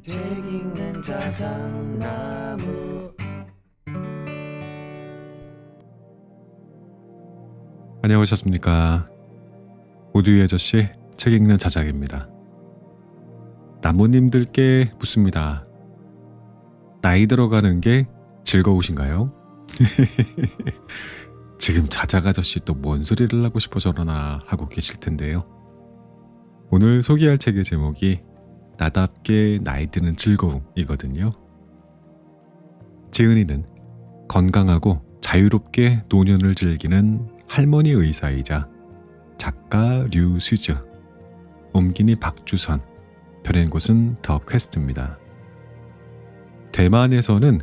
책 읽는 자작나무. 안녕하셨습니까? 모두의 아저씨 책 읽는 자작입니다. 나무님들께 묻습니다. 나이 들어가는 게 즐거우신가요? 지금 자작 아저씨 또 뭔 소리를 하고 싶어 저러나 하고 계실 텐데요. 오늘 소개할 책의 제목이 나답게 나이 드는 즐거움이거든요. 지은이는 건강하고 자유롭게 노년을 즐기는 할머니 의사이자 작가 류수즈, 옮기니 박주선, 펴낸 곳은 더 퀘스트입니다. 대만에서는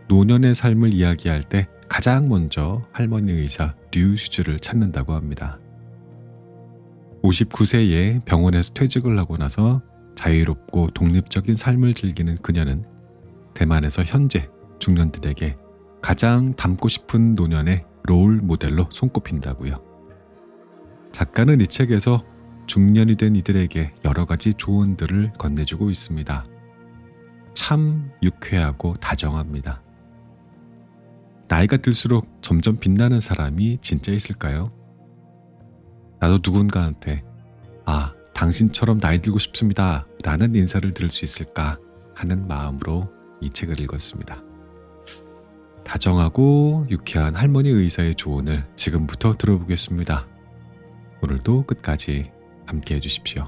노년의 삶을 이야기할 때 가장 먼저 할머니 의사 류수즈를 찾는다고 합니다. 59세에 병원에서 퇴직을 하고 나서 자유롭고 독립적인 삶을 즐기는 그녀는 대만에서 현재 중년들에게 가장 닮고 싶은 노년의 롤 모델로 손꼽힌다고요. 작가는 이 책에서 중년이 된 이들에게 여러 가지 조언들을 건네주고 있습니다. 참 유쾌하고 다정합니다. 나이가 들수록 점점 빛나는 사람이 진짜 있을까요? 나도 누군가한테 당신처럼 나이 들고 싶습니다 라는 인사를 들을 수 있을까 하는 마음으로 이 책을 읽었습니다. 다정하고 유쾌한 할머니 의사의 조언을 지금부터 들어보겠습니다. 오늘도 끝까지 함께 해주십시오.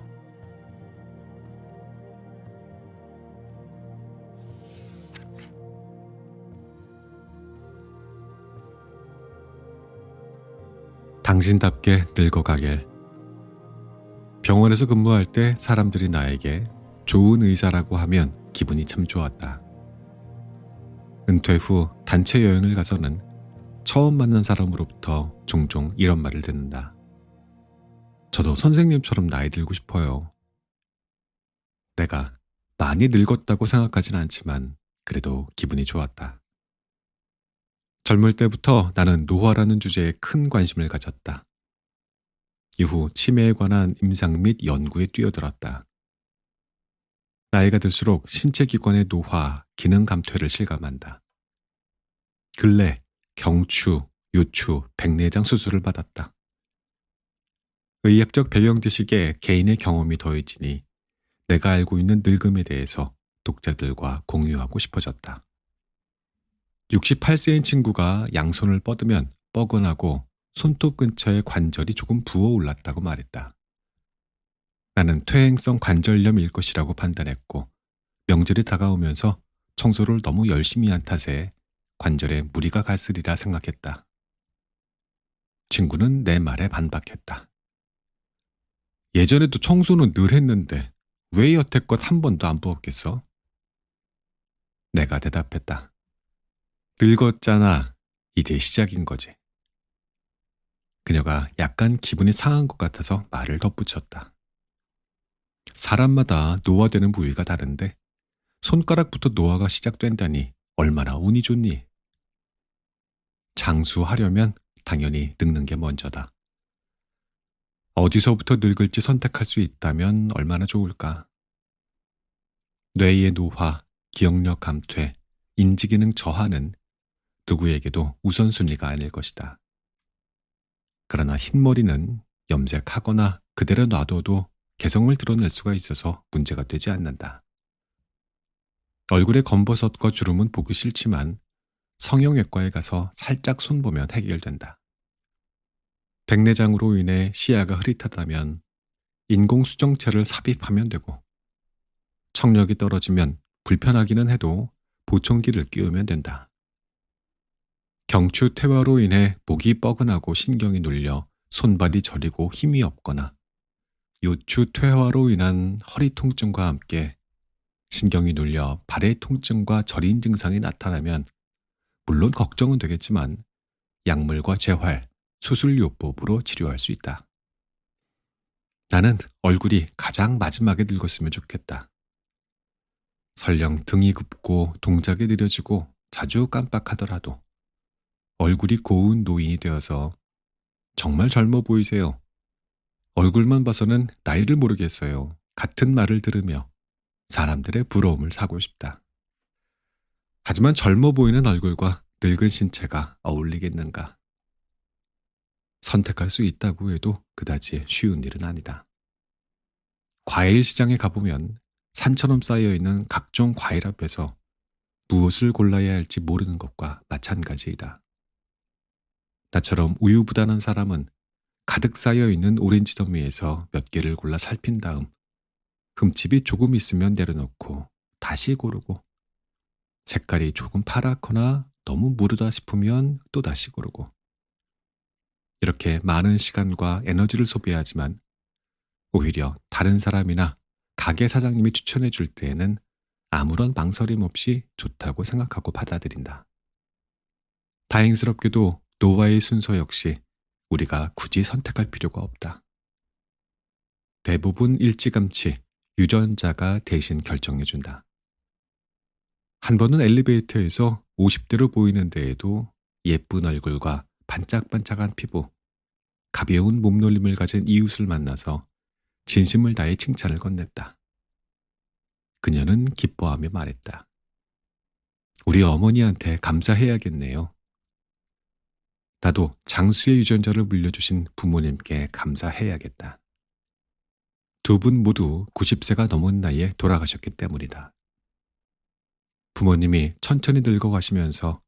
당신답게 늙어가길. 병원에서 근무할 때 사람들이 나에게 좋은 의사라고 하면 기분이 참 좋았다. 은퇴 후 단체 여행을 가서는 처음 만난 사람으로부터 종종 이런 말을 듣는다. 저도 선생님처럼 나이 들고 싶어요. 내가 많이 늙었다고 생각하진 않지만 그래도 기분이 좋았다. 젊을 때부터 나는 노화라는 주제에 큰 관심을 가졌다. 이후 치매에 관한 임상 및 연구에 뛰어들었다. 나이가 들수록 신체 기관의 노화, 기능 감퇴를 실감한다. 근래 경추, 요추, 백내장 수술을 받았다. 의학적 배경 지식에 개인의 경험이 더해지니 내가 알고 있는 늙음에 대해서 독자들과 공유하고 싶어졌다. 68세인 친구가 양손을 뻗으면 뻐근하고 손톱 근처의 관절이 조금 부어올랐다고 말했다. 나는 퇴행성 관절염일 것이라고 판단했고 명절이 다가오면서 청소를 너무 열심히 한 탓에 관절에 무리가 갔으리라 생각했다. 친구는 내 말에 반박했다. 예전에도 청소는 늘 했는데 왜 여태껏 한 번도 안 부었겠어? 내가 대답했다. 늙었잖아. 이제 시작인 거지. 그녀가 약간 기분이 상한 것 같아서 말을 덧붙였다. 사람마다 노화되는 부위가 다른데 손가락부터 노화가 시작된다니 얼마나 운이 좋니? 장수하려면 당연히 늙는 게 먼저다. 어디서부터 늙을지 선택할 수 있다면 얼마나 좋을까? 뇌의 노화, 기억력 감퇴, 인지기능 저하는 누구에게도 우선순위가 아닐 것이다. 그러나 흰머리는 염색하거나 그대로 놔둬도 개성을 드러낼 수가 있어서 문제가 되지 않는다. 얼굴에 검버섯과 주름은 보기 싫지만 성형외과에 가서 살짝 손보면 해결된다. 백내장으로 인해 시야가 흐릿하다면 인공수정체를 삽입하면 되고 청력이 떨어지면 불편하기는 해도 보청기를 끼우면 된다. 경추 퇴화로 인해 목이 뻐근하고 신경이 눌려 손발이 저리고 힘이 없거나 요추 퇴화로 인한 허리 통증과 함께 신경이 눌려 발의 통증과 저린 증상이 나타나면 물론 걱정은 되겠지만 약물과 재활, 수술요법으로 치료할 수 있다. 나는 얼굴이 가장 마지막에 늙었으면 좋겠다. 설령 등이 굽고 동작이 느려지고 자주 깜빡하더라도 얼굴이 고운 노인이 되어서 정말 젊어 보이세요. 얼굴만 봐서는 나이를 모르겠어요. 같은 말을 들으며 사람들의 부러움을 사고 싶다. 하지만 젊어 보이는 얼굴과 늙은 신체가 어울리겠는가? 선택할 수 있다고 해도 그다지 쉬운 일은 아니다. 과일 시장에 가보면 산처럼 쌓여 있는 각종 과일 앞에서 무엇을 골라야 할지 모르는 것과 마찬가지이다. 나처럼 우유부단한 사람은 가득 쌓여 있는 오렌지 더미에서 몇 개를 골라 살핀 다음 흠집이 조금 있으면 내려놓고 다시 고르고 색깔이 조금 파랗거나 너무 무르다 싶으면 또 다시 고르고 이렇게 많은 시간과 에너지를 소비하지만 오히려 다른 사람이나 가게 사장님이 추천해 줄 때에는 아무런 망설임 없이 좋다고 생각하고 받아들인다. 다행스럽게도 노화의 순서 역시 우리가 굳이 선택할 필요가 없다. 대부분 일찌감치 유전자가 대신 결정해준다. 한 번은 엘리베이터에서 50대로 보이는 데에도 예쁜 얼굴과 반짝반짝한 피부, 가벼운 몸놀림을 가진 이웃을 만나서 진심을 다해 칭찬을 건넸다. 그녀는 기뻐하며 말했다. 우리 어머니한테 감사해야겠네요. 나도 장수의 유전자를 물려주신 부모님께 감사해야겠다. 두 분 모두 90세가 넘은 나이에 돌아가셨기 때문이다. 부모님이 천천히 늙어가시면서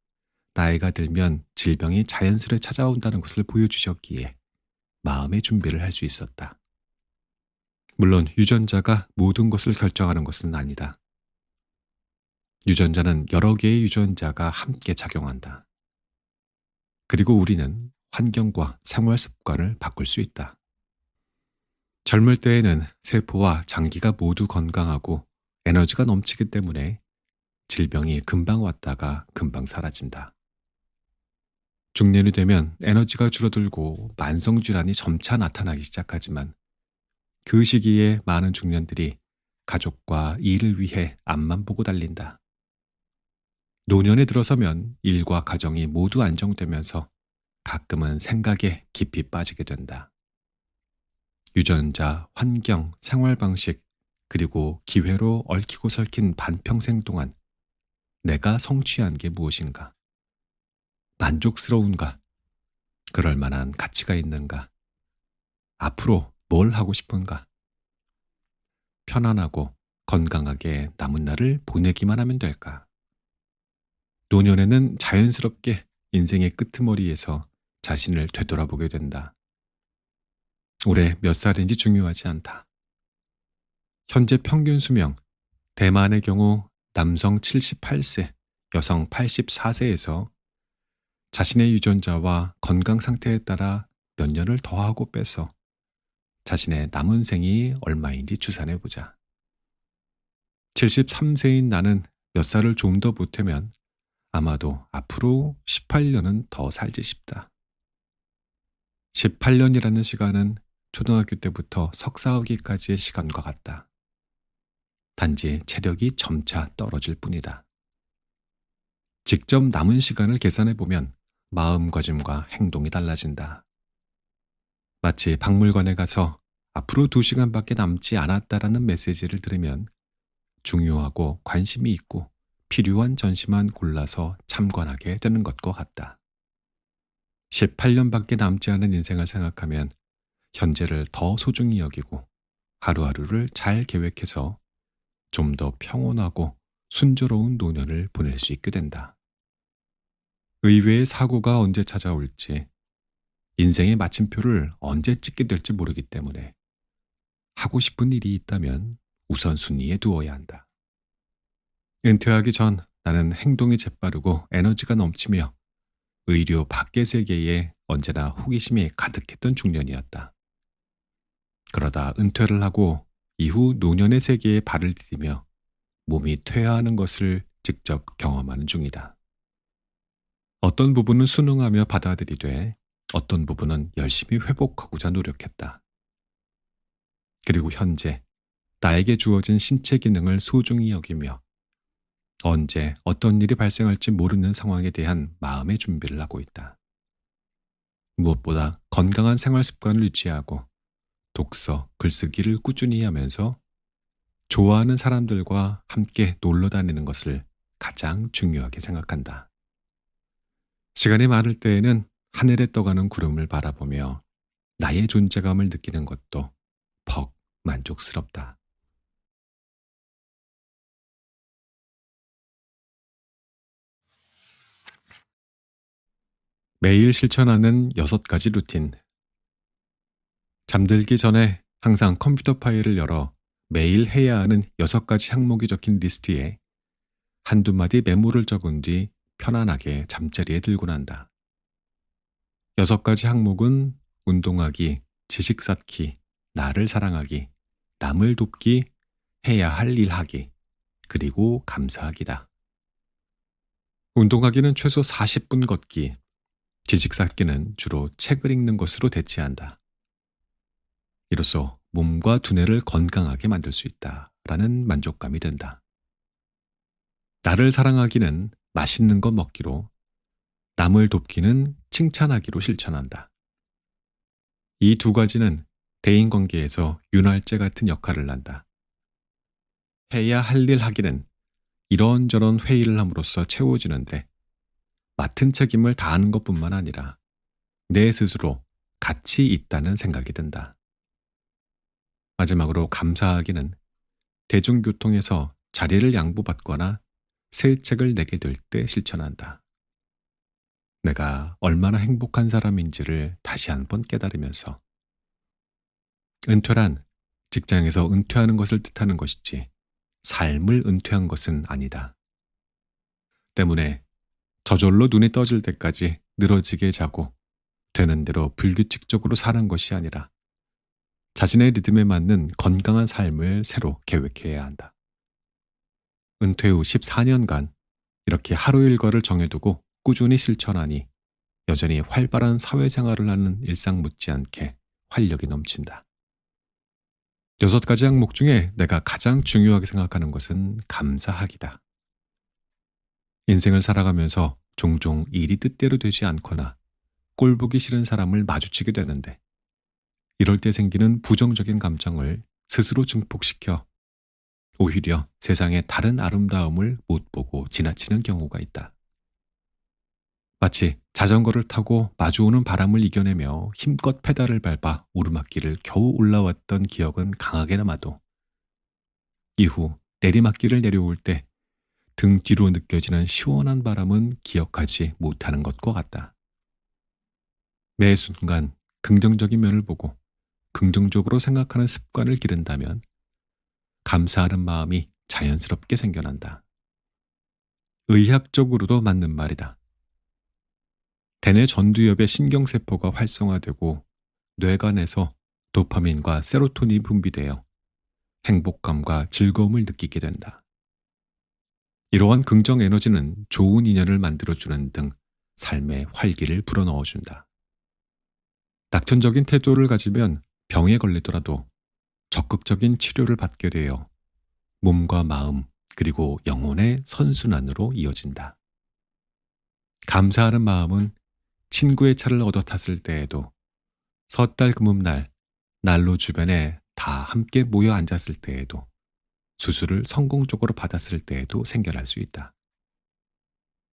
나이가 들면 질병이 자연스레 찾아온다는 것을 보여주셨기에 마음의 준비를 할 수 있었다. 물론 유전자가 모든 것을 결정하는 것은 아니다. 유전자는 여러 개의 유전자가 함께 작용한다. 그리고 우리는 환경과 생활 습관을 바꿀 수 있다. 젊을 때에는 세포와 장기가 모두 건강하고 에너지가 넘치기 때문에 질병이 금방 왔다가 금방 사라진다. 중년이 되면 에너지가 줄어들고 만성질환이 점차 나타나기 시작하지만 그 시기에 많은 중년들이 가족과 일을 위해 앞만 보고 달린다. 노년에 들어서면 일과 가정이 모두 안정되면서 가끔은 생각에 깊이 빠지게 된다. 유전자, 환경, 생활 방식, 그리고 기회로 얽히고 설킨 반평생 동안 내가 성취한 게 무엇인가? 만족스러운가? 그럴 만한 가치가 있는가? 앞으로 뭘 하고 싶은가? 편안하고 건강하게 남은 날을 보내기만 하면 될까? 노년에는 자연스럽게 인생의 끄트머리에서 자신을 되돌아보게 된다. 올해 몇 살인지 중요하지 않다. 현재 평균 수명, 대만의 경우 남성 78세, 여성 84세에서 자신의 유전자와 건강 상태에 따라 몇 년을 더하고 빼서 자신의 남은 생이 얼마인지 추산해 보자. 73세인 나는 몇 살을 좀 더 보태면 아마도 앞으로 18년은 더 살지 싶다. 18년이라는 시간은 초등학교 때부터 석사하기까지의 시간과 같다. 단지 체력이 점차 떨어질 뿐이다. 직접 남은 시간을 계산해 보면 마음가짐과 행동이 달라진다. 마치 박물관에 가서 앞으로 2시간밖에 남지 않았다라는 메시지를 들으면 중요하고 관심이 있고 필요한 전시만 골라서 참관하게 되는 것과 같다. 18년밖에 남지 않은 인생을 생각하면 현재를 더 소중히 여기고 하루하루를 잘 계획해서 좀 더 평온하고 순조로운 노년을 보낼 수 있게 된다. 의외의 사고가 언제 찾아올지, 인생의 마침표를 언제 찍게 될지 모르기 때문에 하고 싶은 일이 있다면 우선순위에 두어야 한다. 은퇴하기 전 나는 행동이 재빠르고 에너지가 넘치며 의료 밖의 세계에 언제나 호기심이 가득했던 중년이었다. 그러다 은퇴를 하고 이후 노년의 세계에 발을 디디며 몸이 퇴화하는 것을 직접 경험하는 중이다. 어떤 부분은 순응하며 받아들이되 어떤 부분은 열심히 회복하고자 노력했다. 그리고 현재 나에게 주어진 신체 기능을 소중히 여기며 언제 어떤 일이 발생할지 모르는 상황에 대한 마음의 준비를 하고 있다. 무엇보다 건강한 생활 습관을 유지하고 독서, 글쓰기를 꾸준히 하면서 좋아하는 사람들과 함께 놀러 다니는 것을 가장 중요하게 생각한다. 시간이 많을 때에는 하늘에 떠가는 구름을 바라보며 나의 존재감을 느끼는 것도 퍽 만족스럽다. 매일 실천하는 6가지 루틴. 잠들기 전에 항상 컴퓨터 파일을 열어 매일 해야 하는 6가지 항목이 적힌 리스트에 한두 마디 메모를 적은 뒤 편안하게 잠자리에 들고 난다. 6가지 항목은 운동하기, 지식 쌓기, 나를 사랑하기, 남을 돕기, 해야 할 일 하기, 그리고 감사하기다. 운동하기는 최소 40분 걷기, 지식 쌓기는 주로 책을 읽는 것으로 대체한다. 이로써 몸과 두뇌를 건강하게 만들 수 있다라는 만족감이 든다. 나를 사랑하기는 맛있는 것 먹기로, 남을 돕기는 칭찬하기로 실천한다. 이 2가지는 대인관계에서 윤활제 같은 역할을 한다. 해야 할 일 하기는 이런저런 회의를 함으로써 채워지는데 맡은 책임을 다하는 것뿐만 아니라 내 스스로 가치 있다는 생각이 든다. 마지막으로 감사하기는 대중교통에서 자리를 양보받거나 새 책을 내게 될 때 실천한다. 내가 얼마나 행복한 사람인지를 다시 한번 깨달으면서. 은퇴란 직장에서 은퇴하는 것을 뜻하는 것이지 삶을 은퇴한 것은 아니다. 때문에 저절로 눈이 떠질 때까지 늘어지게 자고 되는 대로 불규칙적으로 사는 것이 아니라 자신의 리듬에 맞는 건강한 삶을 새로 계획해야 한다. 은퇴 후 14년간 이렇게 하루 일과를 정해두고 꾸준히 실천하니 여전히 활발한 사회생활을 하는 일상 못지않게 활력이 넘친다. 6가지 항목 중에 내가 가장 중요하게 생각하는 것은 감사하기다. 인생을 살아가면서 종종 일이 뜻대로 되지 않거나 꼴보기 싫은 사람을 마주치게 되는데 이럴 때 생기는 부정적인 감정을 스스로 증폭시켜 오히려 세상의 다른 아름다움을 못 보고 지나치는 경우가 있다. 마치 자전거를 타고 마주오는 바람을 이겨내며 힘껏 페달을 밟아 오르막길을 겨우 올라왔던 기억은 강하게 남아도 이후 내리막길을 내려올 때 등 뒤로 느껴지는 시원한 바람은 기억하지 못하는 것과 같다. 매 순간 긍정적인 면을 보고 긍정적으로 생각하는 습관을 기른다면 감사하는 마음이 자연스럽게 생겨난다. 의학적으로도 맞는 말이다. 대뇌 전두엽의 신경세포가 활성화되고 뇌관에서 도파민과 세로토닌이 분비되어 행복감과 즐거움을 느끼게 된다. 이러한 긍정 에너지는 좋은 인연을 만들어주는 등 삶의 활기를 불어넣어준다. 낙천적인 태도를 가지면 병에 걸리더라도 적극적인 치료를 받게 되어 몸과 마음 그리고 영혼의 선순환으로 이어진다. 감사하는 마음은 친구의 차를 얻어 탔을 때에도, 섣달 금음날 난로 주변에 다 함께 모여 앉았을 때에도, 수술을 성공적으로 받았을 때에도 생겨날 수 있다.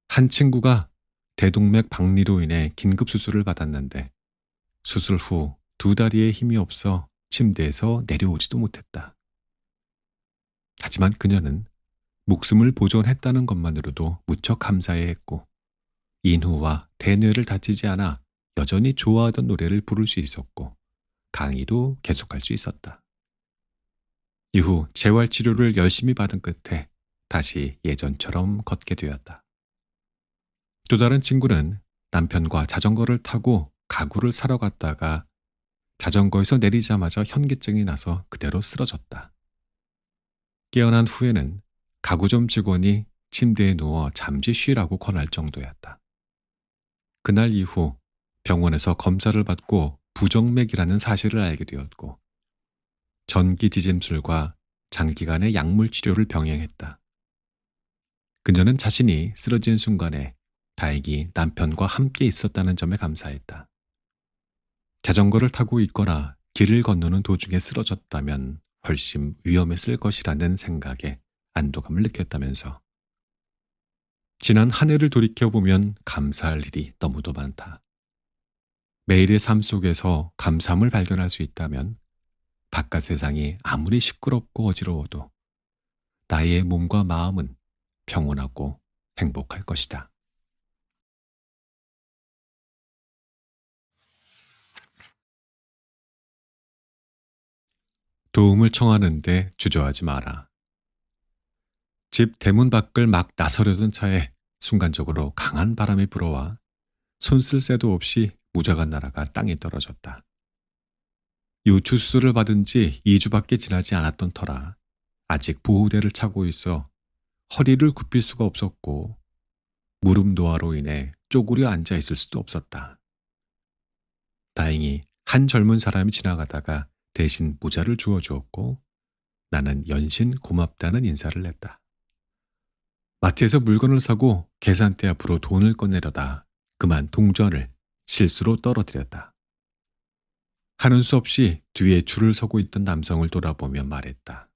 한 친구가 대동맥 박리로 인해 긴급 수술을 받았는데 수술 후 2다리에 힘이 없어 침대에서 내려오지도 못했다. 하지만 그녀는 목숨을 보존했다는 것만으로도 무척 감사해 했고 인후와 대뇌를 다치지 않아 여전히 좋아하던 노래를 부를 수 있었고 강의도 계속할 수 있었다. 이후 재활치료를 열심히 받은 끝에 다시 예전처럼 걷게 되었다. 또 다른 친구는 남편과 자전거를 타고 가구를 사러 갔다가 자전거에서 내리자마자 현기증이 나서 그대로 쓰러졌다. 깨어난 후에는 가구점 직원이 침대에 누워 잠시 쉬라고 권할 정도였다. 그날 이후 병원에서 검사를 받고 부정맥이라는 사실을 알게 되었고 전기지짐술과 장기간의 약물 치료를 병행했다. 그녀는 자신이 쓰러진 순간에 다행히 남편과 함께 있었다는 점에 감사했다. 자전거를 타고 있거나 길을 건너는 도중에 쓰러졌다면 훨씬 위험했을 것이라는 생각에 안도감을 느꼈다면서. 지난 한 해를 돌이켜보면 감사할 일이 너무도 많다. 매일의 삶 속에서 감사함을 발견할 수 있다면 바깥 세상이 아무리 시끄럽고 어지러워도 나의 몸과 마음은 평온하고 행복할 것이다. 도움을 청하는데 주저하지 마라. 집 대문 밖을 막 나서려던 차에 순간적으로 강한 바람이 불어와 손 쓸 새도 없이 모자가 날아가 땅에 떨어졌다. 요추 수술을 받은 지 2주밖에 지나지 않았던 터라 아직 보호대를 차고 있어 허리를 굽힐 수가 없었고 무릎 노화로 인해 쪼그려 앉아 있을 수도 없었다. 다행히 한 젊은 사람이 지나가다가 대신 모자를 주워 주었고 나는 연신 고맙다는 인사를 했다. 마트에서 물건을 사고 계산대 앞으로 돈을 꺼내려다 그만 동전을 실수로 떨어뜨렸다. 하는 수 없이 뒤에 줄을 서고 있던 남성을 돌아보며 말했다.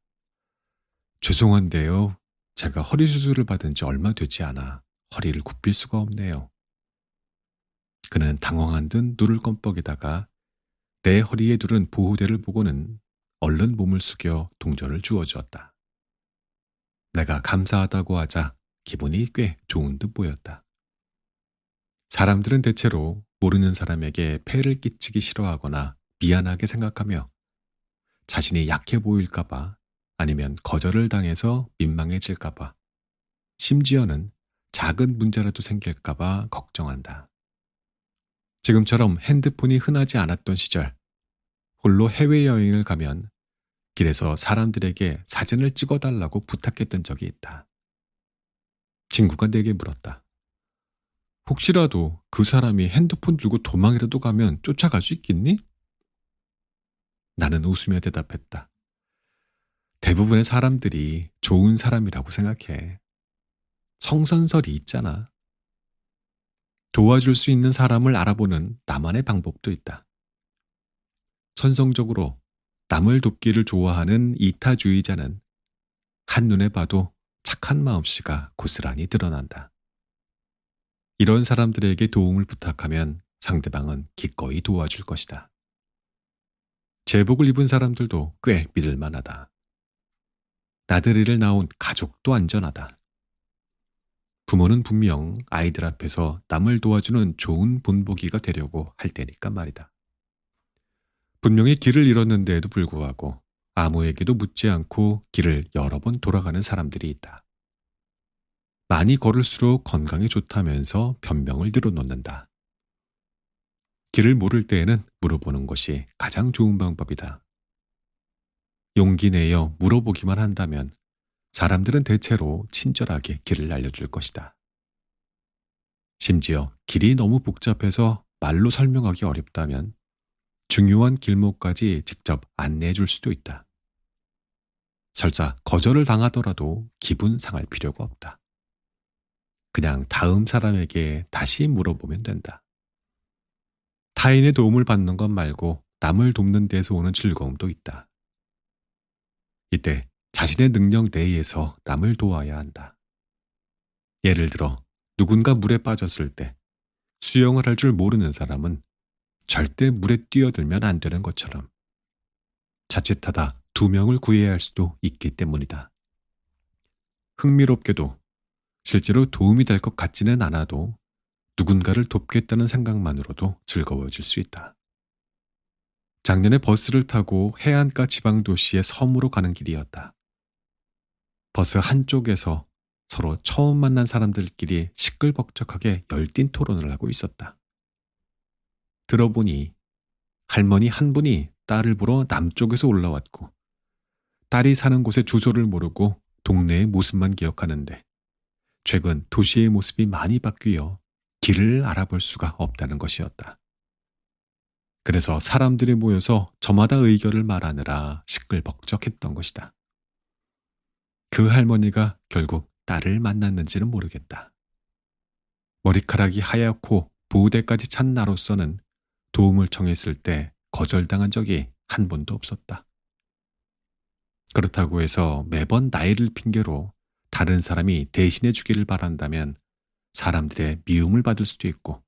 죄송한데요. 제가 허리 수술을 받은 지 얼마 되지 않아 허리를 굽힐 수가 없네요. 그는 당황한 듯 눈을 껌뻑이다가 내 허리에 두른 보호대를 보고는 얼른 몸을 숙여 동전을 주워주었다. 내가 감사하다고 하자 기분이 꽤 좋은 듯 보였다. 사람들은 대체로 모르는 사람에게 폐를 끼치기 싫어하거나 미안하게 생각하며 자신이 약해 보일까봐 아니면 거절을 당해서 민망해질까봐 심지어는 작은 문제라도 생길까봐 걱정한다. 지금처럼 핸드폰이 흔하지 않았던 시절 홀로 해외여행을 가면 길에서 사람들에게 사진을 찍어달라고 부탁했던 적이 있다. 친구가 내게 물었다. 혹시라도 그 사람이 핸드폰 들고 도망이라도 가면 쫓아갈 수 있겠니? 나는 웃으며 대답했다. 대부분의 사람들이 좋은 사람이라고 생각해. 성선설이 있잖아. 도와줄 수 있는 사람을 알아보는 나만의 방법도 있다. 천성적으로 남을 돕기를 좋아하는 이타주의자는 한눈에 봐도 착한 마음씨가 고스란히 드러난다. 이런 사람들에게 도움을 부탁하면 상대방은 기꺼이 도와줄 것이다. 제복을 입은 사람들도 꽤 믿을 만하다. 나들이를 나온 가족도 안전하다. 부모는 분명 아이들 앞에서 남을 도와주는 좋은 본보기가 되려고 할 테니까 말이다. 분명히 길을 잃었는데에도 불구하고 아무에게도 묻지 않고 길을 여러 번 돌아가는 사람들이 있다. 많이 걸을수록 건강에 좋다면서 변명을 늘어놓는다. 길을 모를 때에는 물어보는 것이 가장 좋은 방법이다. 용기 내어 물어보기만 한다면 사람들은 대체로 친절하게 길을 알려줄 것이다. 심지어 길이 너무 복잡해서 말로 설명하기 어렵다면 중요한 길목까지 직접 안내해 줄 수도 있다. 설사 거절을 당하더라도 기분 상할 필요가 없다. 그냥 다음 사람에게 다시 물어보면 된다. 타인의 도움을 받는 것 말고 남을 돕는 데서 오는 즐거움도 있다. 이때 자신의 능력 내에서 남을 도와야 한다. 예를 들어 누군가 물에 빠졌을 때 수영을 할 줄 모르는 사람은 절대 물에 뛰어들면 안 되는 것처럼 자칫하다 2명을 구해야 할 수도 있기 때문이다. 흥미롭게도 실제로 도움이 될 것 같지는 않아도 누군가를 돕겠다는 생각만으로도 즐거워질 수 있다. 작년에 버스를 타고 해안가 지방도시의 섬으로 가는 길이었다. 버스 한쪽에서 서로 처음 만난 사람들끼리 시끌벅적하게 열띤 토론을 하고 있었다. 들어보니 할머니 한 분이 딸을 보러 남쪽에서 올라왔고 딸이 사는 곳의 주소를 모르고 동네의 모습만 기억하는데 최근 도시의 모습이 많이 바뀌어 길을 알아볼 수가 없다는 것이었다. 그래서 사람들이 모여서 저마다 의견을 말하느라 시끌벅적했던 것이다. 그 할머니가 결국 딸을 만났는지는 모르겠다. 머리카락이 하얗고 보호대까지 찬 나로서는 도움을 청했을 때 거절당한 적이 한 번도 없었다. 그렇다고 해서 매번 나이를 핑계로 다른 사람이 대신해 주기를 바란다면 사람들의 미움을 받을 수도 있고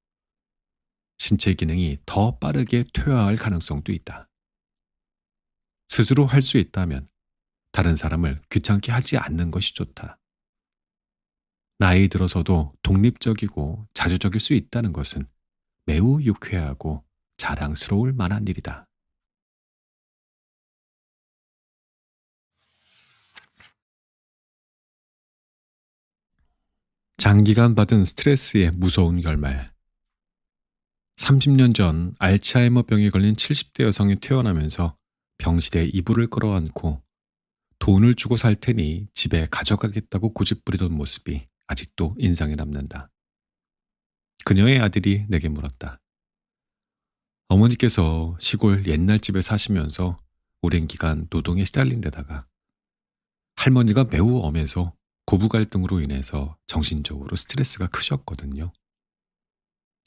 신체 기능이 더 빠르게 퇴화할 가능성도 있다. 스스로 할 수 있다면 다른 사람을 귀찮게 하지 않는 것이 좋다. 나이 들어서도 독립적이고 자주적일 수 있다는 것은 매우 유쾌하고 자랑스러울 만한 일이다. 장기간 받은 스트레스의 무서운 결말. 30년 전 알츠하이머 병에 걸린 70대 여성이 퇴원하면서 병실에 이불을 끌어안고 돈을 주고 살 테니 집에 가져가겠다고 고집부리던 모습이 아직도 인상에 남는다. 그녀의 아들이 내게 물었다. 어머니께서 시골 옛날 집에 사시면서 오랜 기간 노동에 시달린 데다가 할머니가 매우 엄해서 고부 갈등으로 인해서 정신적으로 스트레스가 크셨거든요.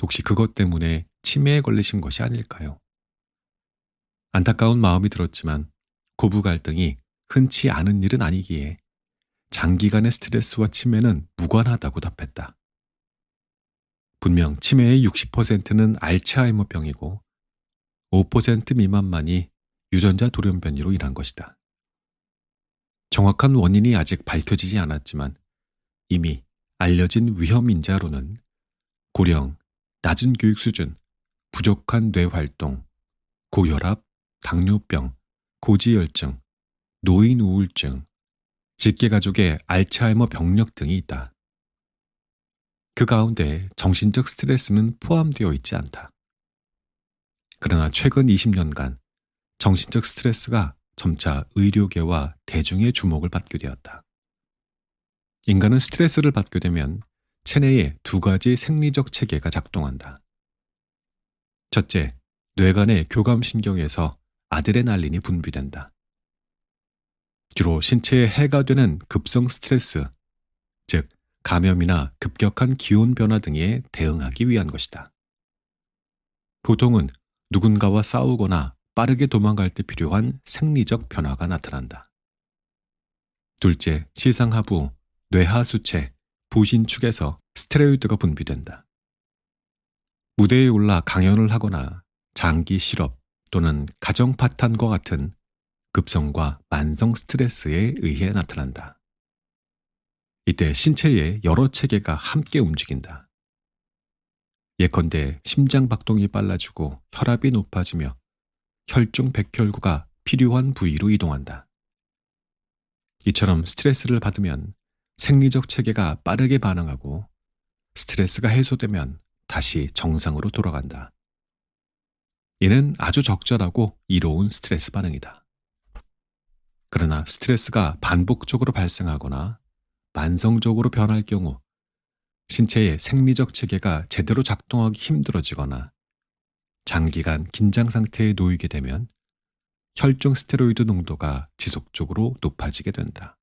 혹시 그것 때문에 치매에 걸리신 것이 아닐까요? 안타까운 마음이 들었지만 고부 갈등이 흔치 않은 일은 아니기에 장기간의 스트레스와 치매는 무관하다고 답했다. 분명 치매의 60%는 알츠하이머병이고 5% 미만만이 유전자 돌연변이로 인한 것이다. 정확한 원인이 아직 밝혀지지 않았지만 이미 알려진 위험 인자로는 고령, 낮은 교육 수준, 부족한 뇌 활동, 고혈압, 당뇨병, 고지혈증, 노인 우울증, 직계가족의 알츠하이머 병력 등이 있다. 그 가운데 정신적 스트레스는 포함되어 있지 않다. 그러나 최근 20년간 정신적 스트레스가 점차 의료계와 대중의 주목을 받게 되었다. 인간은 스트레스를 받게 되면 체내에 두 가지 생리적 체계가 작동한다. 첫째, 뇌간의 교감신경에서 아드레날린이 분비된다. 주로 신체에 해가 되는 급성 스트레스, 즉 감염이나 급격한 기온 변화 등에 대응하기 위한 것이다. 보통은 누군가와 싸우거나 빠르게 도망갈 때 필요한 생리적 변화가 나타난다. 둘째, 시상하부, 뇌하수체, 부신축에서 스테로이드가 분비된다. 무대에 올라 강연을 하거나 장기 실업 또는 가정 파탄과 같은 급성과 만성 스트레스에 의해 나타난다. 이때 신체의 여러 체계가 함께 움직인다. 예컨대 심장 박동이 빨라지고 혈압이 높아지며 혈중 백혈구가 필요한 부위로 이동한다. 이처럼 스트레스를 받으면 생리적 체계가 빠르게 반응하고 스트레스가 해소되면 다시 정상으로 돌아간다. 이는 아주 적절하고 이로운 스트레스 반응이다. 그러나 스트레스가 반복적으로 발생하거나 만성적으로 변할 경우 신체의 생리적 체계가 제대로 작동하기 힘들어지거나 장기간 긴장 상태에 놓이게 되면 혈중 스테로이드 농도가 지속적으로 높아지게 된다.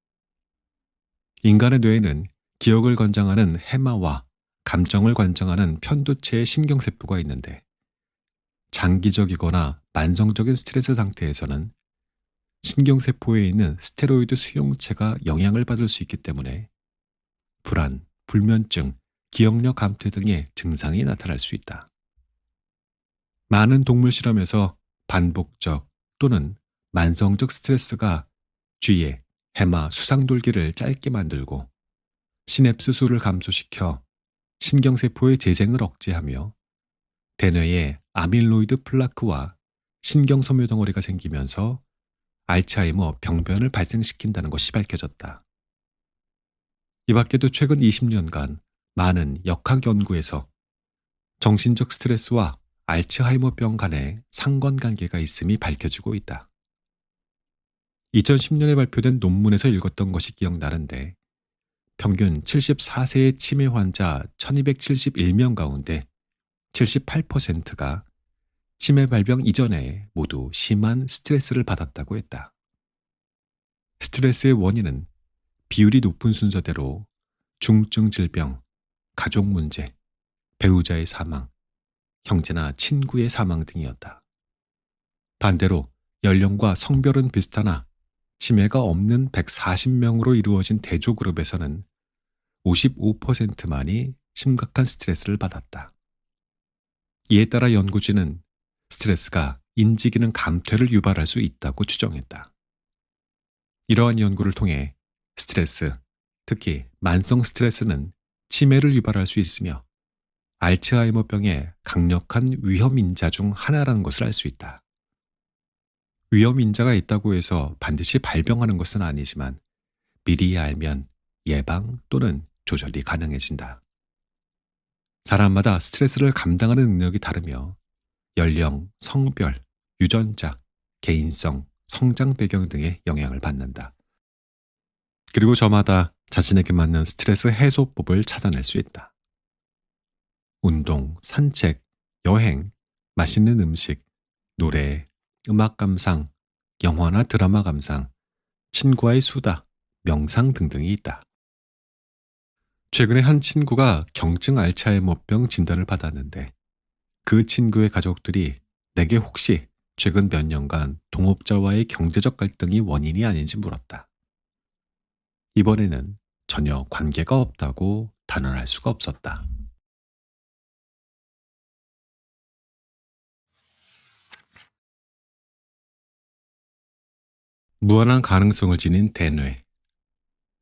인간의 뇌에는 기억을 관장하는 해마와 감정을 관장하는 편도체의 신경세포가 있는데 장기적이거나 만성적인 스트레스 상태에서는 신경세포에 있는 스테로이드 수용체가 영향을 받을 수 있기 때문에 불안, 불면증, 기억력 감퇴 등의 증상이 나타날 수 있다. 많은 동물 실험에서 반복적 또는 만성적 스트레스가 쥐의 해마 수상돌기를 짧게 만들고 시냅스 수를 감소시켜 신경세포의 재생을 억제하며 대뇌에 아밀로이드 플라크와 신경섬유 덩어리가 생기면서 알츠하이머 병변을 발생시킨다는 것이 밝혀졌다. 이 밖에도 최근 20년간 많은 역학 연구에서 정신적 스트레스와 알츠하이머병 간의 상관관계가 있음이 밝혀지고 있다. 2010년에 발표된 논문에서 읽었던 것이 기억나는데 평균 74세의 치매 환자 1271명 가운데 78%가 치매 발병 이전에 모두 심한 스트레스를 받았다고 했다. 스트레스의 원인은 비율이 높은 순서대로 중증 질병, 가족 문제, 배우자의 사망, 형제나 친구의 사망 등이었다. 반대로 연령과 성별은 비슷하나 치매가 없는 140명으로 이루어진 대조그룹에서는 55%만이 심각한 스트레스를 받았다. 이에 따라 연구진은 스트레스가 인지기능 감퇴를 유발할 수 있다고 추정했다. 이러한 연구를 통해 스트레스, 특히 만성 스트레스는 치매를 유발할 수 있으며 알츠하이머병의 강력한 위험인자 중 하나라는 것을 알 수 있다. 위험인자가 있다고 해서 반드시 발병하는 것은 아니지만 미리 알면 예방 또는 조절이 가능해진다. 사람마다 스트레스를 감당하는 능력이 다르며 연령, 성별, 유전자, 개인성, 성장 배경 등의 영향을 받는다. 그리고 저마다 자신에게 맞는 스트레스 해소법을 찾아낼 수 있다. 운동, 산책, 여행, 맛있는 음식, 노래, 음악 감상, 영화나 드라마 감상, 친구와의 수다, 명상 등등이 있다. 최근에 한 친구가 경증 알츠하이머병 진단을 받았는데 그 친구의 가족들이 내게 혹시 최근 몇 년간 동업자와의 경제적 갈등이 원인이 아닌지 물었다. 이번에는 전혀 관계가 없다고 단언할 수가 없었다. 무한한 가능성을 지닌 대뇌.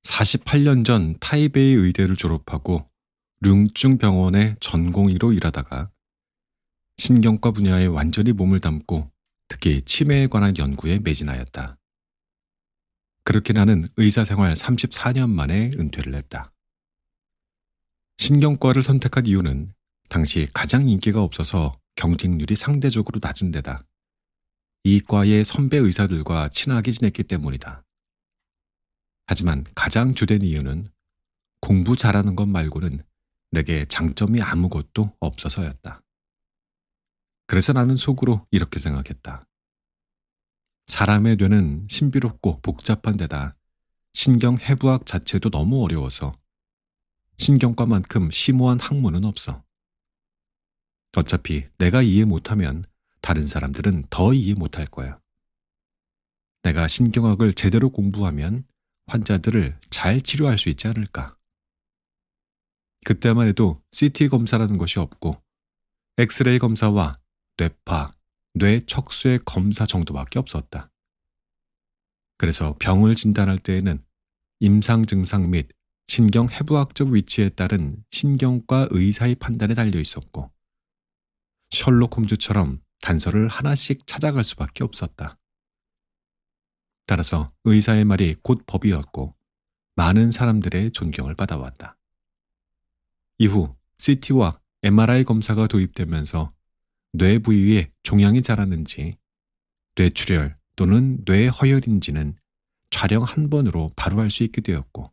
48년 전 타이베이 의대를 졸업하고 룽중 병원의 전공의로 일하다가 신경과 분야에 완전히 몸을 담고 특히 치매에 관한 연구에 매진하였다. 그렇게 나는 의사 생활 34년 만에 은퇴를 했다. 신경과를 선택한 이유는 당시 가장 인기가 없어서 경쟁률이 상대적으로 낮은 데다 이 과의 선배 의사들과 친하게 지냈기 때문이다. 하지만 가장 주된 이유는 공부 잘하는 것 말고는 내게 장점이 아무것도 없어서였다. 그래서 나는 속으로 이렇게 생각했다. 사람의 뇌는 신비롭고 복잡한 데다 신경해부학 자체도 너무 어려워서 신경과만큼 심오한 학문은 없어. 어차피 내가 이해 못하면 다른 사람들은 더 이해 못할 거야. 내가 신경학을 제대로 공부하면 환자들을 잘 치료할 수 있지 않을까. 그때만 해도 CT 검사라는 것이 없고 엑스레이 검사와 뇌파, 뇌 척수의 검사 정도밖에 없었다. 그래서 병을 진단할 때에는 임상 증상 및 신경 해부학적 위치에 따른 신경과 의사의 판단에 달려 있었고 셜록 홈즈처럼 단서를 하나씩 찾아갈 수밖에 없었다. 따라서 의사의 말이 곧 법이었고 많은 사람들의 존경을 받아왔다. 이후 CT와 MRI 검사가 도입되면서 뇌 부위에 종양이 자랐는지 뇌출혈 또는 뇌허혈인지는 촬영 한 번으로 바로 알 수 있게 되었고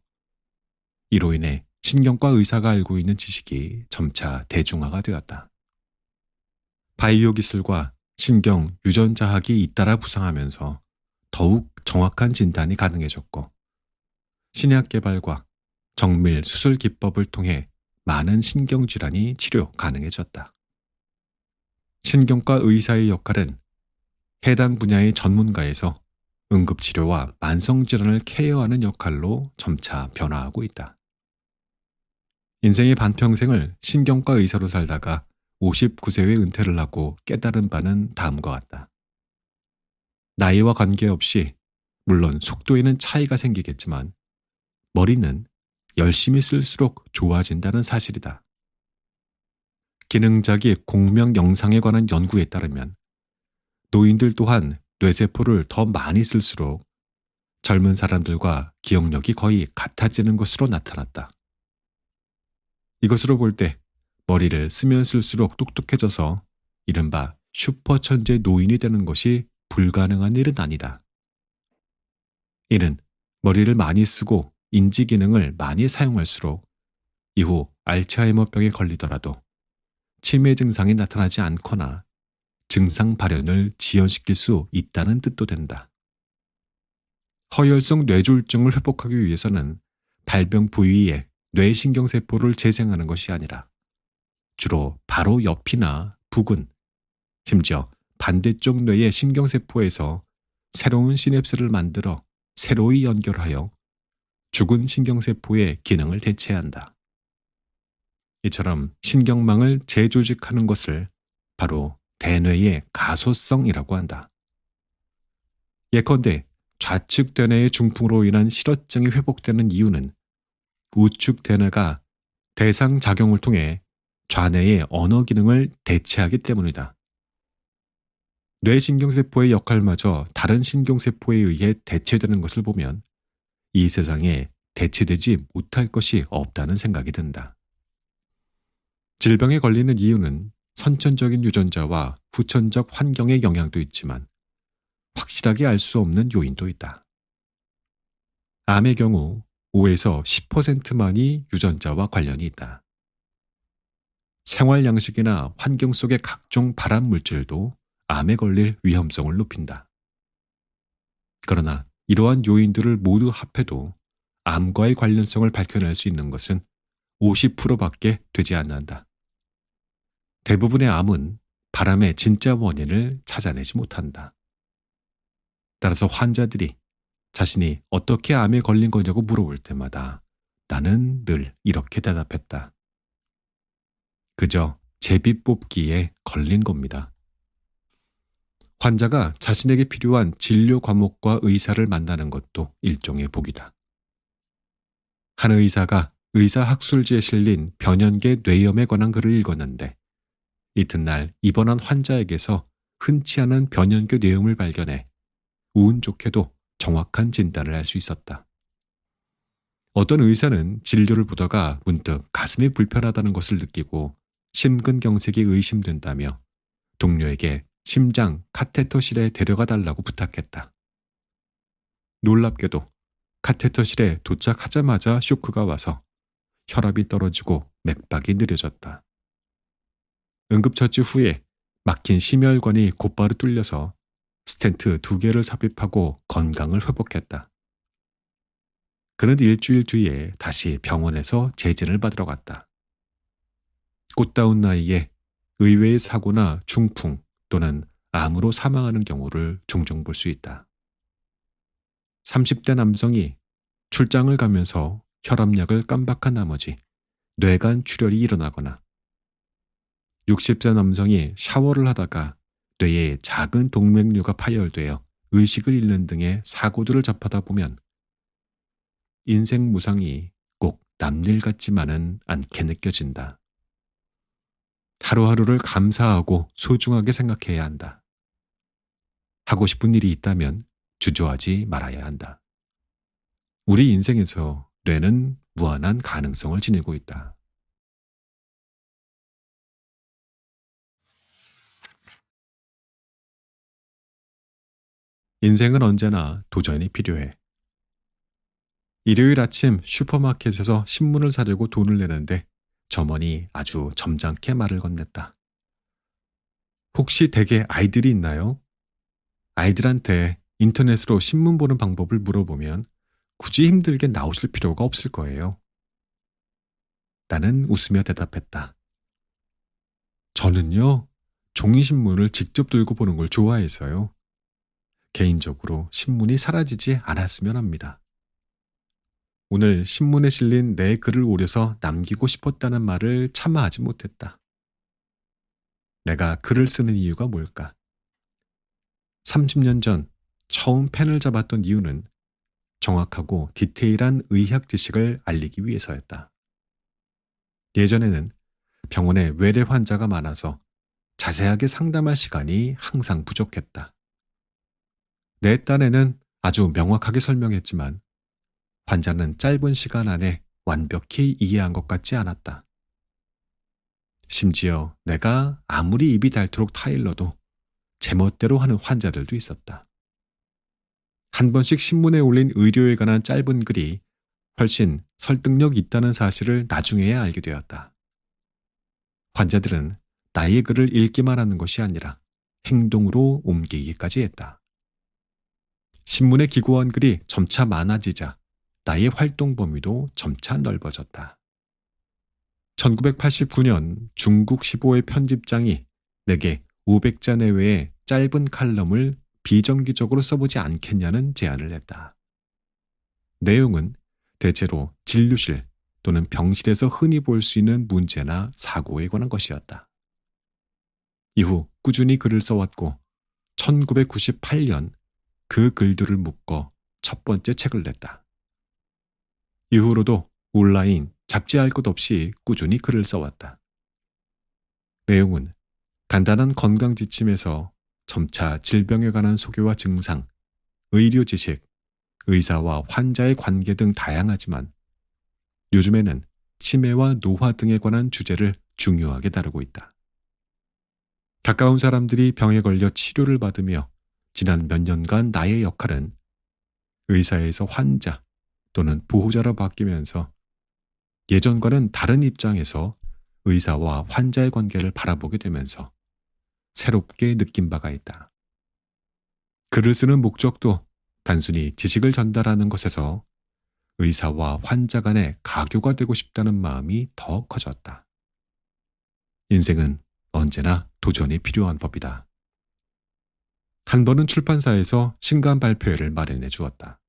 이로 인해 신경과 의사가 알고 있는 지식이 점차 대중화가 되었다. 바이오 기술과 신경 유전자학이 잇따라 부상하면서 더욱 정확한 진단이 가능해졌고 신약 개발과 정밀 수술 기법을 통해 많은 신경질환이 치료 가능해졌다. 신경과 의사의 역할은 해당 분야의 전문가에서 응급치료와 만성질환을 케어하는 역할로 점차 변화하고 있다. 인생의 반평생을 신경과 의사로 살다가 59세에 은퇴를 하고 깨달은 바는 다음과 같다. 나이와 관계없이 물론 속도에는 차이가 생기겠지만 머리는 열심히 쓸수록 좋아진다는 사실이다. 기능자기 공명 영상에 관한 연구에 따르면 노인들 또한 뇌세포를 더 많이 쓸수록 젊은 사람들과 기억력이 거의 같아지는 것으로 나타났다. 이것으로 볼 때 머리를 쓰면 쓸수록 똑똑해져서 이른바 슈퍼천재 노인이 되는 것이 불가능한 일은 아니다. 이는 머리를 많이 쓰고 인지 기능을 많이 사용할수록 이후 알츠하이머병에 걸리더라도 치매 증상이 나타나지 않거나 증상 발현을 지연시킬 수 있다는 뜻도 된다. 허혈성 뇌졸중을 회복하기 위해서는 발병 부위에 뇌신경세포를 재생하는 것이 아니라 주로 바로 옆이나 부근, 심지어 반대쪽 뇌의 신경세포에서 새로운 시냅스를 만들어 새로이 연결하여 죽은 신경세포의 기능을 대체한다. 이처럼 신경망을 재조직하는 것을 바로 대뇌의 가소성이라고 한다. 예컨대 좌측 대뇌의 중풍으로 인한 실어증이 회복되는 이유는 우측 대뇌가 대상 작용을 통해 좌뇌의 언어 기능을 대체하기 때문이다. 뇌신경세포의 역할마저 다른 신경세포에 의해 대체되는 것을 보면 이 세상에 대체되지 못할 것이 없다는 생각이 든다. 질병에 걸리는 이유는 선천적인 유전자와 후천적 환경의 영향도 있지만 확실하게 알 수 없는 요인도 있다. 암의 경우 5에서 10%만이 유전자와 관련이 있다. 생활 양식이나 환경 속의 각종 발암 물질도 암에 걸릴 위험성을 높인다. 그러나 이러한 요인들을 모두 합해도 암과의 관련성을 밝혀낼 수 있는 것은 50%밖에 되지 않는다. 대부분의 암은 발암의 진짜 원인을 찾아내지 못한다. 따라서 환자들이 자신이 어떻게 암에 걸린 거냐고 물어볼 때마다 나는 늘 이렇게 대답했다. 그저 제비뽑기에 걸린 겁니다. 환자가 자신에게 필요한 진료 과목과 의사를 만나는 것도 일종의 복이다. 한 의사가 의사학술지에 실린 변연계 뇌염에 관한 글을 읽었는데 이튿날 입원한 환자에게서 흔치 않은 변연계 뇌염을 발견해 운 좋게도 정확한 진단을 할 수 있었다. 어떤 의사는 진료를 보다가 문득 가슴이 불편하다는 것을 느끼고 심근경색이 의심된다며 동료에게 심장 카테터실에 데려가 달라고 부탁했다. 놀랍게도 카테터실에 도착하자마자 쇼크가 와서 혈압이 떨어지고 맥박이 느려졌다. 응급처치 후에 막힌 심혈관이 곧바로 뚫려서 스텐트 2개를 삽입하고 건강을 회복했다. 그는 일주일 뒤에 다시 병원에서 재진을 받으러 갔다. 꽃다운 나이에 의외의 사고나 중풍 또는 암으로 사망하는 경우를 종종 볼 수 있다. 30대 남성이 출장을 가면서 혈압약을 깜박한 나머지 뇌간 출혈이 일어나거나 60세 남성이 샤워를 하다가 뇌에 작은 동맥류가 파열되어 의식을 잃는 등의 사고들을 접하다 보면 인생 무상이 꼭 남일 같지만은 않게 느껴진다. 하루하루를 감사하고 소중하게 생각해야 한다. 하고 싶은 일이 있다면 주저하지 말아야 한다. 우리 인생에서 뇌는 무한한 가능성을 지니고 있다. 인생은 언제나 도전이 필요해. 일요일 아침 슈퍼마켓에서 신문을 사려고 돈을 내는데 점원이 아주 점잖게 말을 건넸다. 혹시 댁에 아이들이 있나요? 아이들한테 인터넷으로 신문 보는 방법을 물어보면 굳이 힘들게 나오실 필요가 없을 거예요. 나는 웃으며 대답했다. 저는요, 종이신문을 직접 들고 보는 걸 좋아해서요. 개인적으로 신문이 사라지지 않았으면 합니다. 오늘 신문에 실린 내 글을 오려서 남기고 싶었다는 말을 차마 하지 못했다. 내가 글을 쓰는 이유가 뭘까? 30년 전 처음 펜을 잡았던 이유는 정확하고 디테일한 의학 지식을 알리기 위해서였다. 예전에는 병원에 외래 환자가 많아서 자세하게 상담할 시간이 항상 부족했다. 내 딴에는 아주 명확하게 설명했지만 환자는 짧은 시간 안에 완벽히 이해한 것 같지 않았다. 심지어 내가 아무리 입이 닳도록 타일러도 제멋대로 하는 환자들도 있었다. 한 번씩 신문에 올린 의료에 관한 짧은 글이 훨씬 설득력 있다는 사실을 나중에야 알게 되었다. 환자들은 나의 글을 읽기만 하는 것이 아니라 행동으로 옮기기까지 했다. 신문에 기고한 글이 점차 많아지자 나의 활동 범위도 점차 넓어졌다. 1989년 중국 시보의 편집장이 내게 500자 내외의 짧은 칼럼을 비정기적으로 써보지 않겠냐는 제안을 했다. 내용은 대체로 진료실 또는 병실에서 흔히 볼 수 있는 문제나 사고에 관한 것이었다. 이후 꾸준히 글을 써왔고 1998년 그 글들을 묶어 첫 번째 책을 냈다. 이후로도 온라인, 잡지할 것 없이 꾸준히 글을 써왔다. 내용은 간단한 건강 지침에서 점차 질병에 관한 소개와 증상, 의료 지식, 의사와 환자의 관계 등 다양하지만 요즘에는 치매와 노화 등에 관한 주제를 중요하게 다루고 있다. 가까운 사람들이 병에 걸려 치료를 받으며 지난 몇 년간 나의 역할은 의사에서 환자 또는 보호자로 바뀌면서 예전과는 다른 입장에서 의사와 환자의 관계를 바라보게 되면서 새롭게 느낀 바가 있다. 글을 쓰는 목적도 단순히 지식을 전달하는 것에서 의사와 환자 간의 가교가 되고 싶다는 마음이 더 커졌다. 인생은 언제나 도전이 필요한 법이다. 한 번은 출판사에서 신간 발표회를 마련해 주었다.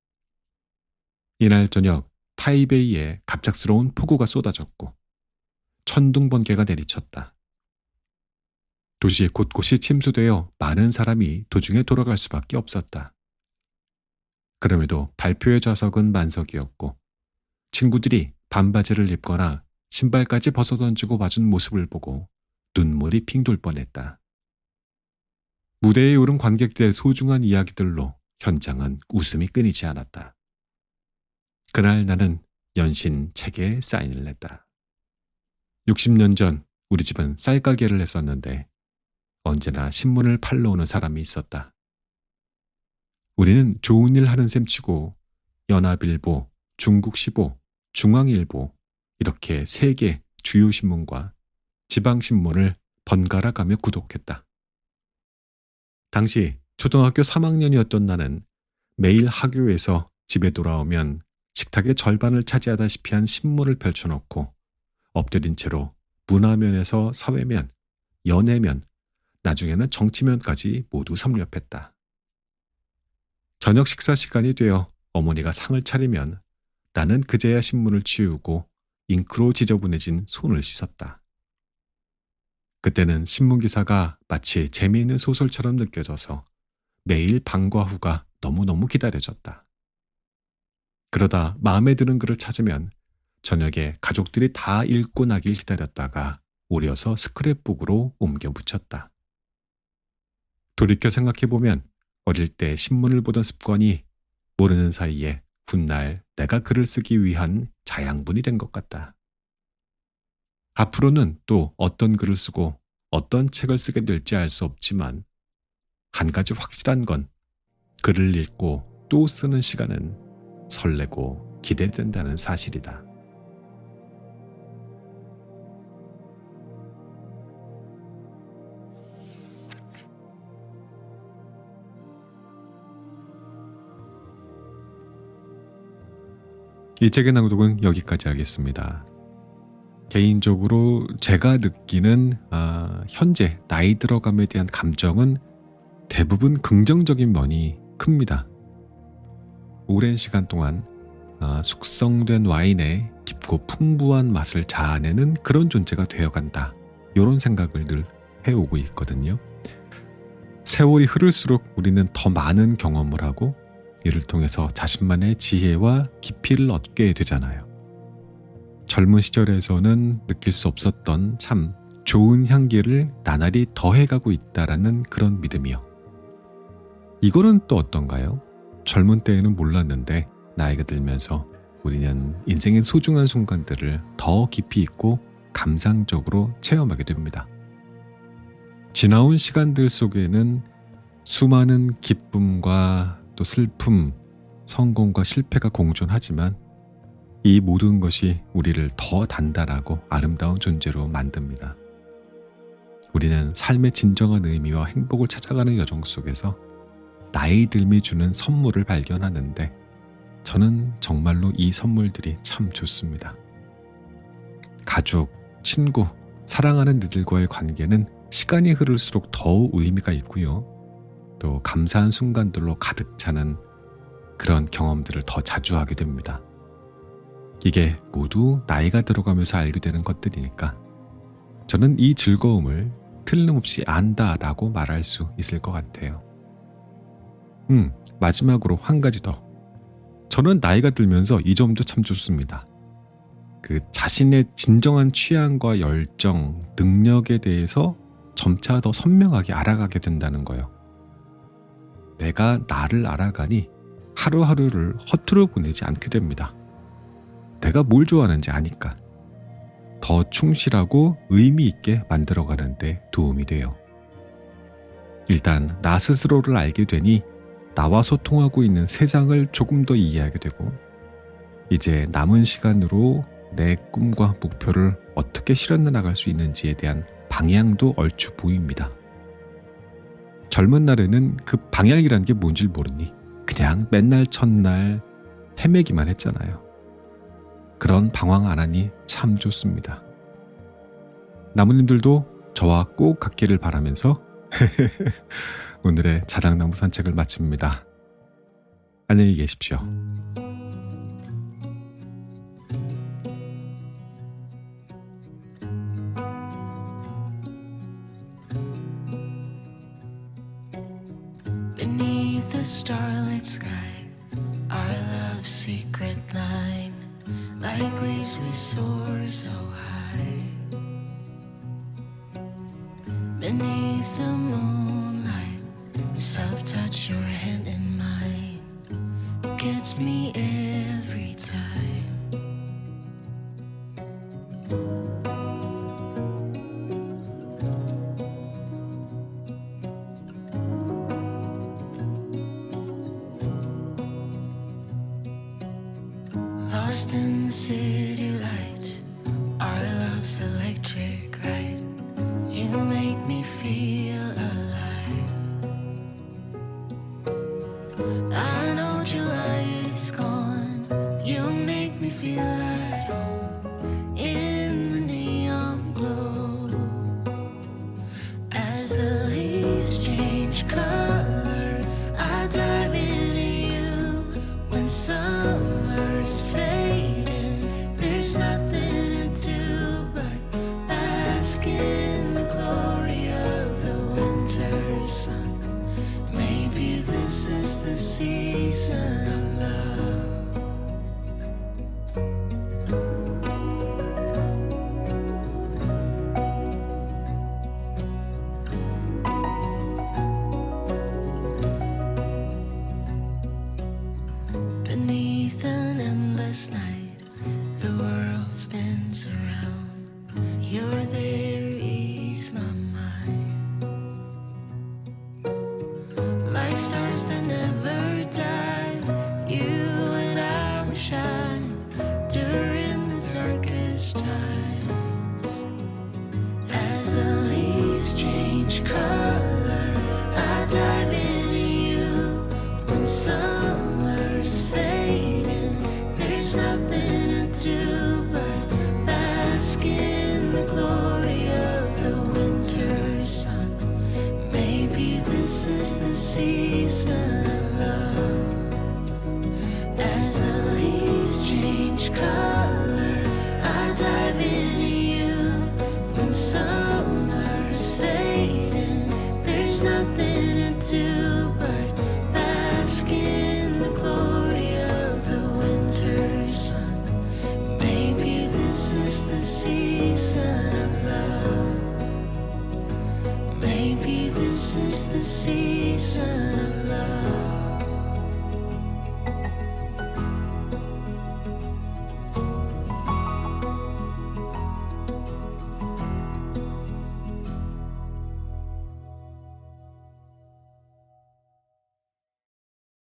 이날 저녁 타이베이에 갑작스러운 폭우가 쏟아졌고 천둥 번개가 내리쳤다. 도시 곳곳이 침수되어 많은 사람이 도중에 돌아갈 수밖에 없었다. 그럼에도 발표회 좌석은 만석이었고 친구들이 반바지를 입거나 신발까지 벗어던지고 봐준 모습을 보고 눈물이 핑 돌 뻔했다. 무대에 오른 관객들의 소중한 이야기들로 현장은 웃음이 끊이지 않았다. 그날 나는 연신 책에 사인을 냈다. 60년 전 우리 집은 쌀가게를 했었는데 언제나 신문을 팔러 오는 사람이 있었다. 우리는 좋은 일 하는 셈치고 연합일보, 중국시보, 중앙일보 이렇게 3개 주요 신문과 지방신문을 번갈아 가며 구독했다. 당시 초등학교 3학년이었던 나는 매일 학교에서 집에 돌아오면 식탁의 절반을 차지하다시피 한 신문을 펼쳐놓고 엎드린 채로 문화면에서 사회면, 연예면, 나중에는 정치면까지 모두 섭렵했다. 저녁 식사 시간이 되어 어머니가 상을 차리면 나는 그제야 신문을 치우고 잉크로 지저분해진 손을 씻었다. 그때는 신문기사가 마치 재미있는 소설처럼 느껴져서 매일 방과 후가 너무너무 기다려졌다. 그러다 마음에 드는 글을 찾으면 저녁에 가족들이 다 읽고 나길 기다렸다가 오려서 스크랩북으로 옮겨 붙였다. 돌이켜 생각해보면 어릴 때 신문을 보던 습관이 모르는 사이에 훗날 내가 글을 쓰기 위한 자양분이 된 것 같다. 앞으로는 또 어떤 글을 쓰고 어떤 책을 쓰게 될지 알 수 없지만 한 가지 확실한 건 글을 읽고 또 쓰는 시간은 설레고 기대된다는 사실이다. 이 책의 낭독은 여기까지 하겠습니다. 개인적으로 제가 느끼는 현재 나이 들어감에 대한 감정은 대부분 긍정적인 면이 큽니다. 오랜 시간 동안 숙성된 와인의 깊고 풍부한 맛을 자아내는 그런 존재가 되어간다. 이런 생각을 늘 해오고 있거든요. 세월이 흐를수록 우리는 더 많은 경험을 하고 이를 통해서 자신만의 지혜와 깊이를 얻게 되잖아요. 젊은 시절에서는 느낄 수 없었던 참 좋은 향기를 나날이 더해가고 있다라는 그런 믿음이요. 이거는 또 어떤가요? 젊은 때에는 몰랐는데 나이가 들면서 우리는 인생의 소중한 순간들을 더 깊이 있고 감상적으로 체험하게 됩니다. 지나온 시간들 속에는 수많은 기쁨과 또 슬픔, 성공과 실패가 공존하지만 이 모든 것이 우리를 더 단단하고 아름다운 존재로 만듭니다. 우리는 삶의 진정한 의미와 행복을 찾아가는 여정 속에서 나이 듦이 주는 선물을 발견하는데 저는 정말로 이 선물들이 참 좋습니다. 가족, 친구, 사랑하는 이들과의 관계는 시간이 흐를수록 더욱 의미가 있고요. 또 감사한 순간들로 가득 차는 그런 경험들을 더 자주 하게 됩니다. 이게 모두 나이가 들어가면서 알게 되는 것들이니까 저는 이 즐거움을 틀림없이 안다라고 말할 수 있을 것 같아요. 마지막으로 한 가지 더. 저는 나이가 들면서 이 점도 참 좋습니다. 그 자신의 진정한 취향과 열정, 능력에 대해서 점차 더 선명하게 알아가게 된다는 거예요. 내가 나를 알아가니 하루하루를 허투루 보내지 않게 됩니다. 내가 뭘 좋아하는지 아니까 더 충실하고 의미 있게 만들어가는 데 도움이 돼요. 일단 나 스스로를 알게 되니 나와 소통하고 있는 세상을 조금 더 이해하게 되고 이제 남은 시간으로 내 꿈과 목표를 어떻게 실현해 나갈 수 있는지에 대한 방향도 얼추 보입니다. 젊은 날에는 그 방향이란 게 뭔지 모르니 그냥 맨날 첫날 헤매기만 했잖아요. 그런 방황 안 하니 참 좋습니다. 나무님들도 저와 꼭 같기를 바라면서 오늘의 자작나무 산책을 마칩니다. 안녕히 계십시오. Beneath the starlit sky, our love's secret line, like leaves we soar so high. Beneath the moonlight, the soft touch your hand in mine gets me every time. Lost in the city lights, our love's electric ride. You make me feel alive. I know July is gone. You make me feel at home in the neon glow. As the leaves change color, I dive into you. When summer's fading, there's nothing to do but bask in the glory of the winter sun. Maybe this is the season of love. Beneath an endless night, the world spins around. You're there, ease my mind. Like stars that never die, you and I will shine during the darkest times. As the leaves change color, I dive into you. When summer's fading, there's nothing to do but bask in the glory of the winter sun. Maybe this is the season of love. As the leaves change color, I dive into you. When summer's fading, there's nothing to do but bask in the glory of the winter sun. Maybe this is the season of love. Maybe this is the season of love.